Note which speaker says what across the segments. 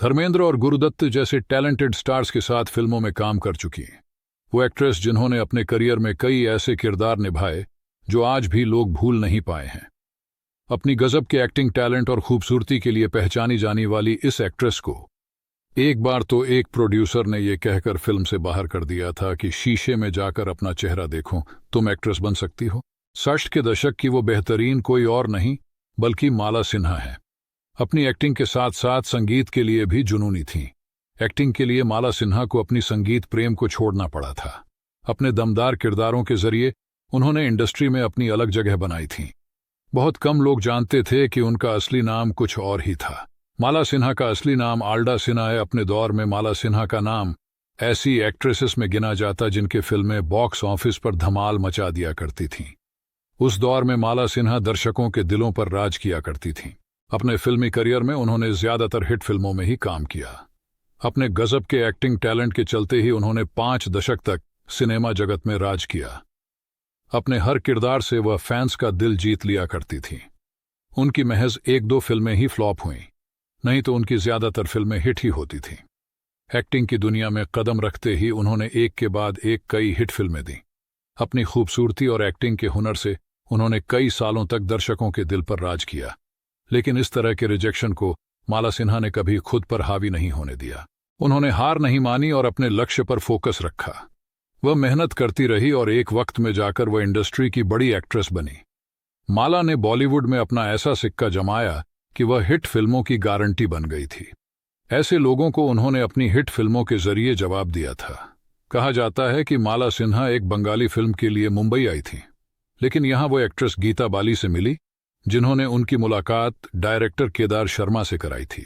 Speaker 1: धर्मेंद्र और गुरुदत्त जैसे talented stars के साथ फिल्मों में काम कर चुकी हैं। वो एक्ट्रेस जिन्होंने अपने करियर में कई ऐसे किरदार निभाए जो आज भी लोग भूल नहीं पाए हैं। अपनी गजब के एक्टिंग टैलेंट और खूबसूरती के लिए पहचानी जाने वाली इस एक्ट्रेस को एक बार तो एक प्रोड्यूसर ने यह कहकर फिल्म से बाहर कर दिया था कि शीशे में जाकर अपना चेहरा देखो, तुम एक्ट्रेस बन सकती हो। 60 के दशक की वो बेहतरीन कोई और नहीं बल्कि माला सिन्हा है। अपनी एक्टिंग के साथ साथ संगीत के लिए भी जुनूनी थीं। एक्टिंग के लिए माला सिन्हा को अपनी संगीत प्रेम को छोड़ना पड़ा था। अपने दमदार किरदारों के जरिए उन्होंने इंडस्ट्री में अपनी अलग जगह बनाई थी। बहुत कम लोग जानते थे कि उनका असली नाम कुछ और ही था। माला सिन्हा का असली नाम आल्डा सिन्हा है। अपने दौर में माला सिन्हा का नाम ऐसी एक्ट्रेसेस में गिना जाता जिनके फिल्में बॉक्स ऑफिस पर धमाल मचा दिया करती थीं। उस दौर में माला सिन्हा दर्शकों के दिलों पर राज किया करती थीं। अपने फिल्मी करियर में उन्होंने ज्यादातर हिट फिल्मों में ही काम किया। अपने गजब के एक्टिंग टैलेंट के चलते ही उन्होंने 5 दशक तक सिनेमा जगत में राज किया। अपने हर किरदार से वह फैंस का दिल जीत लिया करती थी। उनकी महज 1-2 फिल्में ही फ्लॉप हुईं, नहीं तो उनकी ज्यादातर फिल्में हिट ही होती थीं। एक्टिंग की दुनिया में कदम रखते ही उन्होंने एक के बाद एक कई हिट फिल्में दी। अपनी खूबसूरती और एक्टिंग के हुनर से उन्होंने कई सालों तक दर्शकों के दिल पर राज किया। लेकिन इस तरह के रिजेक्शन को माला सिन्हा ने कभी खुद पर हावी नहीं होने दिया। उन्होंने हार नहीं मानी और अपने लक्ष्य पर फोकस रखा। वह मेहनत करती रही और एक वक्त में जाकर वह इंडस्ट्री की बड़ी एक्ट्रेस बनी। माला ने बॉलीवुड में अपना ऐसा सिक्का जमाया कि वह हिट फिल्मों की गारंटी बन गई थी। ऐसे लोगों को उन्होंने अपनी हिट फिल्मों के जरिए जवाब दिया था। कहा जाता है कि माला सिन्हा एक बंगाली फिल्म के लिए मुंबई आई थी, लेकिन यहां वो एक्ट्रेस गीता बाली से मिली, जिन्होंने उनकी मुलाकात डायरेक्टर केदार शर्मा से कराई थी।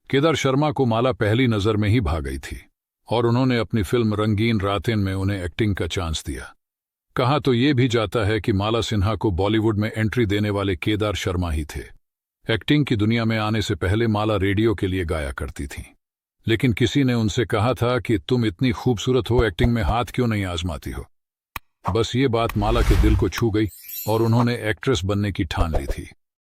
Speaker 1: केदार शर्मा को माला पहली नजर में ही भा गई थी और उन्होंने अपनी फिल्म रंगीन रातें में उन्हें एक्टिंग का चांस दिया। कहा तो ये भी जाता है कि माला सिन्हा को बॉलीवुड में एंट्री देने वाले केदार शर्मा ही थे। एक्टिंग की दुनिया में आने से पहले माला रेडियो के लिए गाया करती थीं, लेकिन किसी ने उनसे कहा था कि तुम इतनी खूबसूरत हो, एक्टिंग में हाथ क्यों नहीं आजमाती हो। बस ये बात माला के दिल को छू गई और उन्होंने एक्ट्रेस बनने की ठान ली थी।